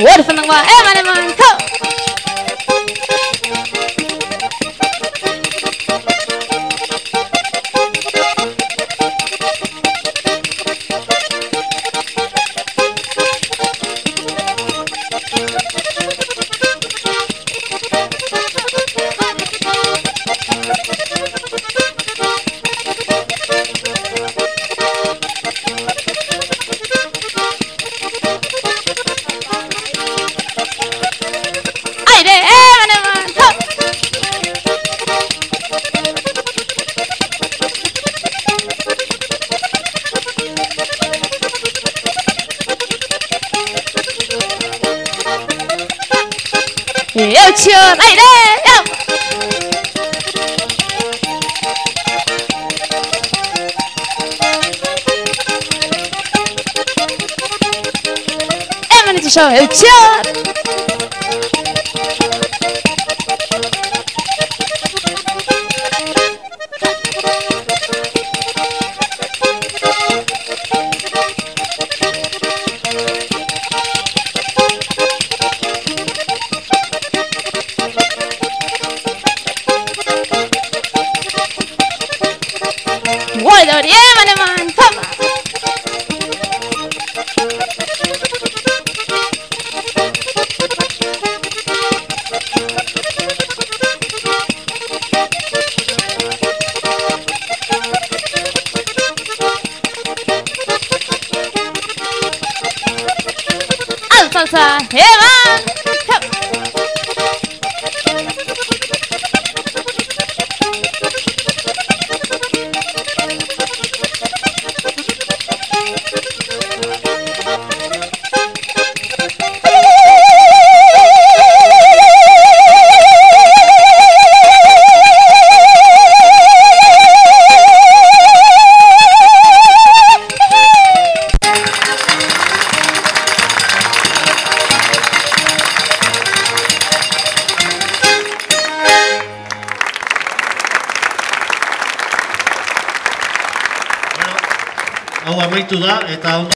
Huérfano gua emane manto. Aire emane manto. Eu te amo, aire, eu. Emane te show, eu te amo. Guardori emane manto. Salsa, Eva. Hau amaitu da eta